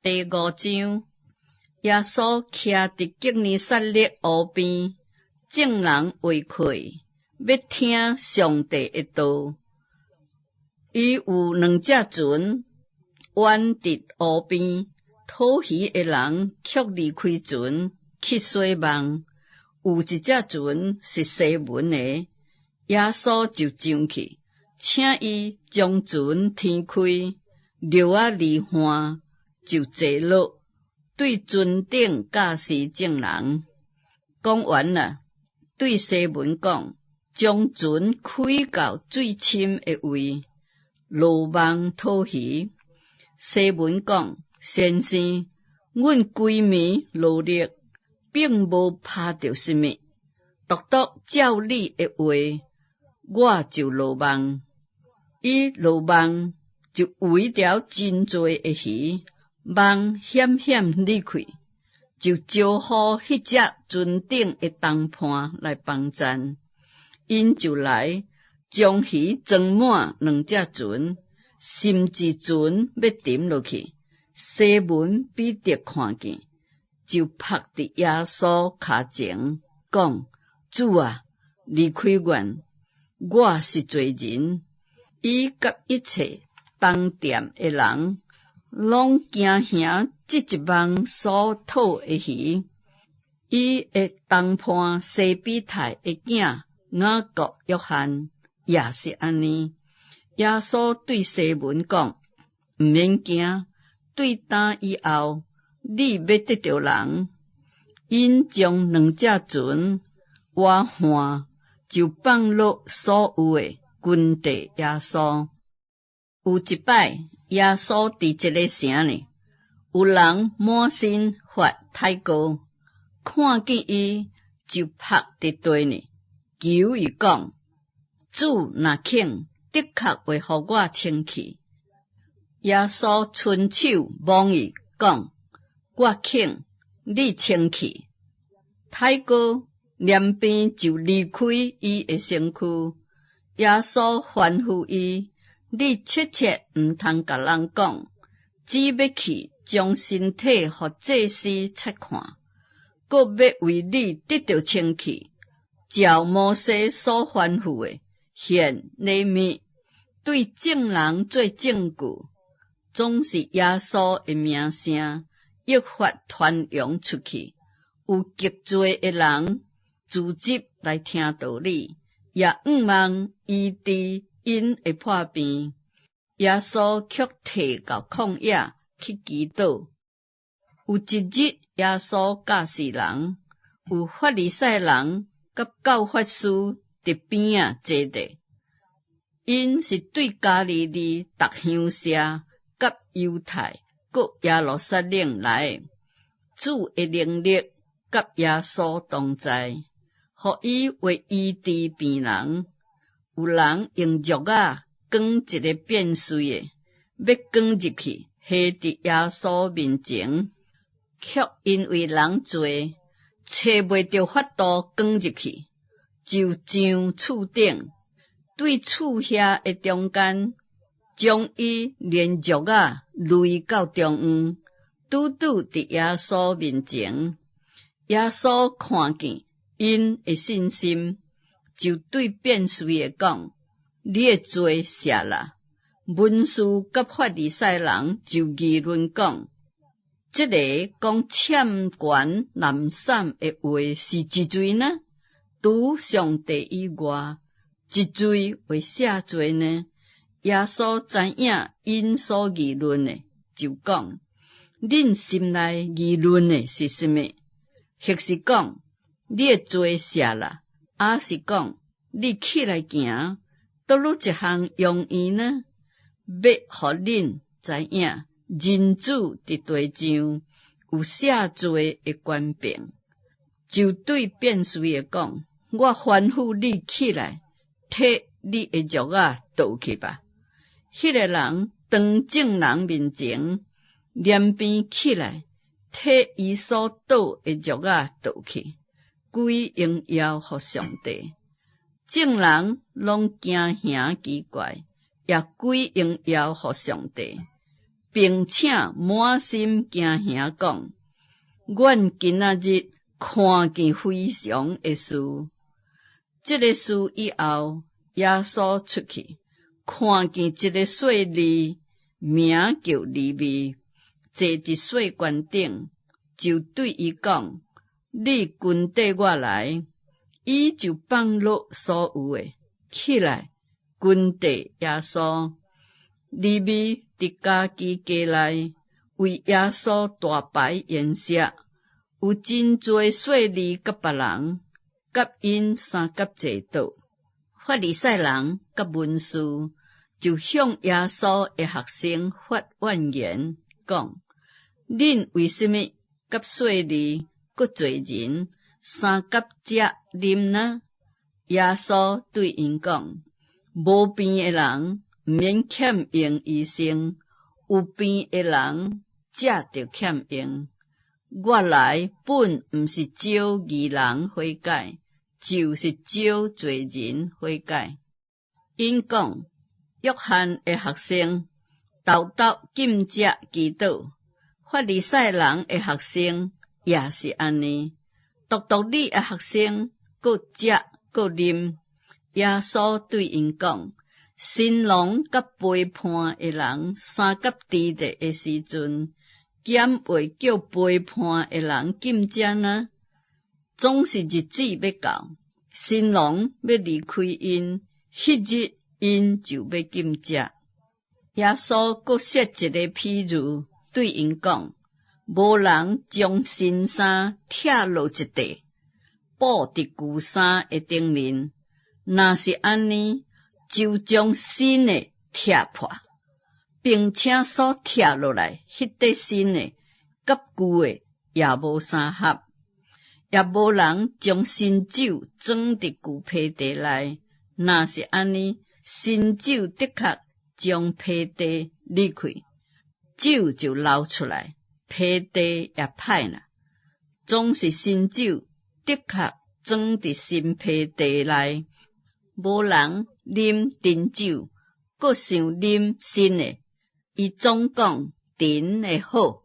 第5章，耶稣徛伫吉尼撒勒湖边，众人围溃，要听上帝的道。伊有2只船，弯伫湖边，讨鱼的人却离开船去洗网。有一只船是西门的，耶稣就上去，请伊将船天开，流啊离岸，就坐落，对船顶教示众人。讲完了，对西门讲，将船开到最深的位，落网讨鱼。西门讲，先生，阮规暝劳力，并无拍到什么，独照你的话，我就落网。伊落网就有一条真多的鱼，网险险离开，就招呼迄只船顶的同伴来帮衬。因就来将鱼装满2只船，甚至船要沉落去。西门彼得看见，就趴伫耶稣脚前，讲：主啊，离开阮，我是罪人。伊甲一切同店的人，拢惊吓这一网所讨的鱼。伊的同伴西比太的囝雅各、约翰也是安尼。耶稣对西门讲：毋免惊，对胆以后，你要得到人。因将2只船划岸，就放落所有的，跟地耶稣。有一摆，耶稣伫一个城里，有人满身发太高，看见伊就趴伫地里，求伊讲：主若肯，的确会互我清气。耶稣伸手摸伊，讲：我肯，你清气。太高连边就离开伊的身躯。耶稣吩咐伊：你切毋通甲人讲，只要去将身体互祭司察看，搁要为你得到清气，照摩西所吩咐的，献礼物，对众人做证据。总是耶稣的名声越发传扬出去，有极多的人聚集来听道理，也盼望医治因的破病。耶稣却退到旷野去祈祷。有一日，耶稣教示人，有法利赛人甲教法师伫边仔坐地，因是对加利利逐乡社甲犹太各耶路撒冷来的。主的能力甲耶稣同在，互伊为医治病人。有人用褥仔卷一个变碎的，要卷入去下伫耶稣面前，却因为人多，找袂着法度卷入去，就上厝顶，对厝遐的中间，将伊连褥仔垒到中央，拄伫耶稣面前。耶稣看见因的信心，就对变碎的讲：你的罪赦啦。文士甲法利赛人就议论讲：这个讲欠权滥散的话是一罪呢？除上帝以外，一罪为赦罪呢？耶稣知影因所议论的，就讲：恁心内议论的是什么？或是讲你的罪赦啦，还是讲你起来行，倒落一项容易呢？要互恁知影，人子伫地上有赦罪的权柄，就对变碎的讲：我吩咐你起来，摕你的褥仔倒去吧。迄个人当众人面前，连边起来，摕伊所倒的褥仔倒去，归荣耀互上帝。众人拢惊吓奇怪，也归荣耀互上帝。并且满心惊吓讲：阮今仔日看见非常的事。这个事以后，耶稣出去，看见一个细字，名叫利未，坐伫细悬顶，就对伊讲：你跟缀我来。伊就放落所有的，起来跟缀耶稣。利未伫家己家内为耶稣大排筵席，有真侪税吏甲别人，甲因三甲坐倒。法利赛人甲文士就向耶稣的学生发怨言，讲：恁为什么甲税吏搁侪人三甲食啉呢？耶稣对因讲：无病的人毋免欠用医生，有病的人才着欠用。我来本毋是招义人悔改，就是招罪人悔改。因讲，约翰的学生豆豆禁食祈祷，法利赛人的学生也是安尼。独独你的学生各食各啉。耶稣对因讲：新郎甲陪伴的人三甲伫地的时阵，减会叫陪伴的人禁食呢？总是日子要到，新郎要离开因，迄日因就要禁食。耶稣搁设一个譬喻，对因讲：无人将新衫拆落一块，布伫旧衫的顶面，若是安尼，就将新的拆破，并且所拆落来迄块新的，甲旧的也无相合。也无人将新酒装伫旧皮袋内，若是安尼，新酒的确将皮袋离开，酒就流出来，皮袋也歹啦。总是新酒的确装伫新皮袋内，无人啉陈酒，搁想啉新的。伊总讲陈的好。